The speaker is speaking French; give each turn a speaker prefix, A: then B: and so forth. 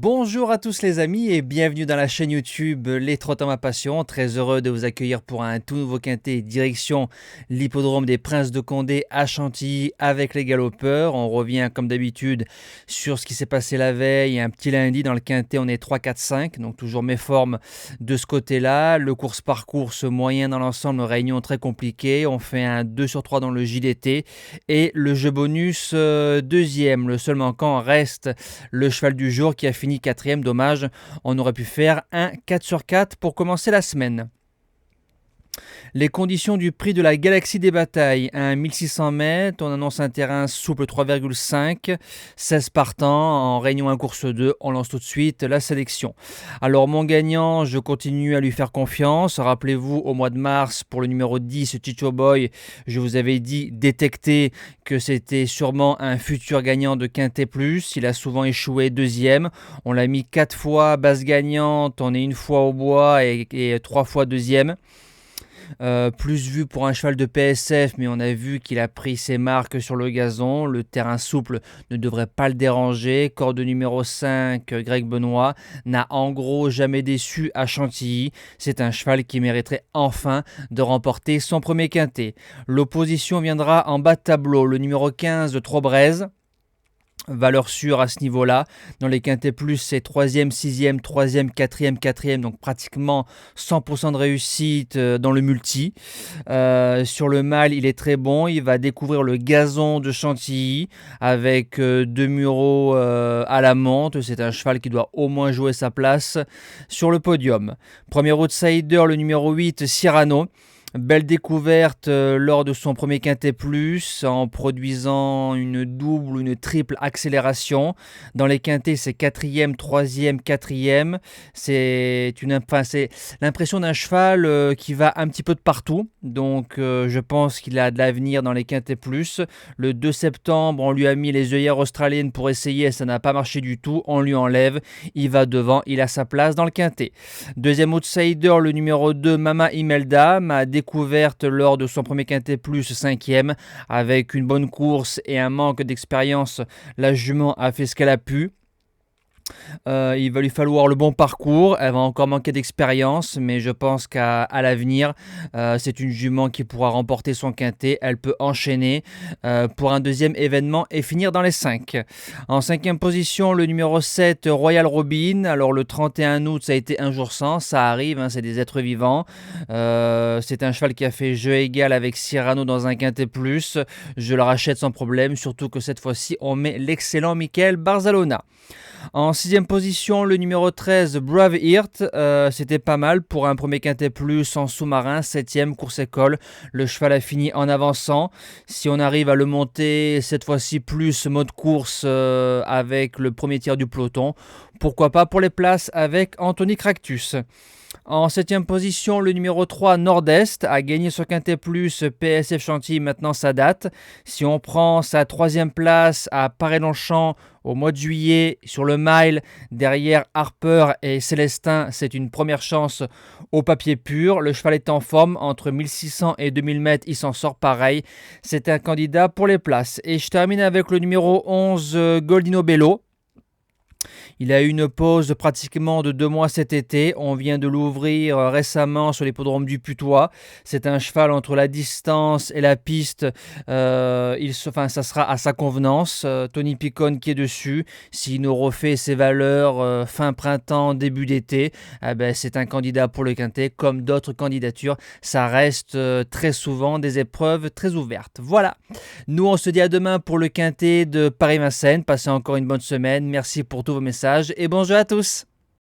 A: Bonjour à tous les amis et bienvenue dans la chaîne YouTube Les Trotteurs ma passion. Très heureux de vous accueillir pour un tout nouveau quintet direction l'hippodrome des Princes de Condé à Chantilly avec les galopeurs. On revient comme d'habitude sur ce qui s'est passé la veille. Un petit lundi dans le quintet, on est 3, 4, 5, donc toujours mes formes de ce côté-là. Le course-par-course moyen dans l'ensemble, réunion très compliquée. On fait un 2 sur 3 dans le JDT et le jeu bonus deuxième. Le seul manquant reste le cheval du jour qui a fini quatrième. Dommage, on aurait pu faire un 4 sur 4 pour commencer la semaine. Les conditions du prix de la Galaxie des Batailles, un 1600 mètres, on annonce un terrain souple 3,5, 16 partants, en réunion 1 course 2, on lance tout de suite la sélection. Alors mon gagnant, je continue à lui faire confiance, rappelez-vous au mois de mars pour le numéro 10, Chicho Boy, je vous avais dit détecter que c'était sûrement un futur gagnant de Quintet Plus, il a souvent échoué deuxième, on l'a mis 4 fois base gagnante, on est une fois au bois et 3 fois deuxième. Plus vu pour un cheval de PSF, mais on a vu qu'il a pris ses marques sur le gazon. Le terrain souple ne devrait pas le déranger. Corde numéro 5, Greg Benoît, n'a en gros jamais déçu à Chantilly. C'est un cheval qui mériterait enfin de remporter son premier quintet. L'opposition viendra en bas de tableau. Le numéro 15 de Trobrez. Valeur sûre à ce niveau-là. Dans les quintets plus, c'est 3e, 6e, 3e, 4e, 4e, donc pratiquement 100% de réussite dans le multi. Sur le mâle, il est très bon. Il va découvrir le gazon de Chantilly avec deux Mureaux à la monte. C'est un cheval qui doit au moins jouer sa place sur le podium. Premier outsider, le numéro 8, Cyrano. Belle découverte lors de son premier quintet plus en produisant une double ou une triple accélération. Dans les quintets, c'est 4e, 3e, 4e. C'est l'impression d'un cheval qui va un petit peu de partout. Donc je pense qu'il a de l'avenir dans les quintets plus. Le 2 septembre, on lui a mis les œillères australiennes pour essayer. Ça n'a pas marché du tout. On lui enlève. Il va devant. Il a sa place dans le quintet. Deuxième outsider, le numéro 2, Mama Imelda, m'a découverte lors de son premier quintet plus 5e. Avec une bonne course et un manque d'expérience, la jument a fait ce qu'elle a pu. Il va lui falloir le bon parcours, elle va encore manquer d'expérience, mais je pense qu'à l'avenir, c'est une jument qui pourra remporter son quintet, elle peut enchaîner pour un deuxième événement et finir dans les 5. En 5e position, le numéro 7, Royal Robin. Alors le 31 août, ça a été un jour sans, ça arrive, c'est des êtres vivants. C'est un cheval qui a fait jeu égal avec Cyrano dans un quintet plus, je le rachète sans problème, surtout que cette fois-ci, on met l'excellent Michael Barzalona. En 6e position, le numéro 13, Brave Heart, c'était pas mal pour un premier quintet plus en sous-marin, 7e course école. Le cheval a fini en avançant. Si on arrive à le monter cette fois-ci plus mode course avec le premier tiers du peloton, pourquoi pas pour les places avec Anthony Cractus. En 7e position, le numéro 3, Nord-Est, a gagné sur Quintet Plus, PSF Chantilly, maintenant ça date. Si on prend sa 3e place à Paray-Longchamp au mois de juillet, sur le mile, derrière Harper et Célestin, c'est une première chance au papier pur. Le cheval est en forme, entre 1600 et 2000 mètres, il s'en sort pareil. C'est un candidat pour les places. Et je termine avec le numéro 11, Goldino Bello. Il a eu une pause pratiquement de 2 mois cet été. On vient de l'ouvrir récemment sur l'hippodrome du Putois. C'est un cheval entre la distance et la piste. Ça sera à sa convenance. Tony Picon qui est dessus. S'il nous refait ses valeurs fin printemps, début d'été, c'est un candidat pour le quintet. Comme d'autres candidatures, ça reste très souvent des épreuves très ouvertes. Voilà. Nous, on se dit à demain pour le quintet de Paris-Vincennes. Passez encore une bonne semaine. Merci pour tous vos messages et bonjour à tous.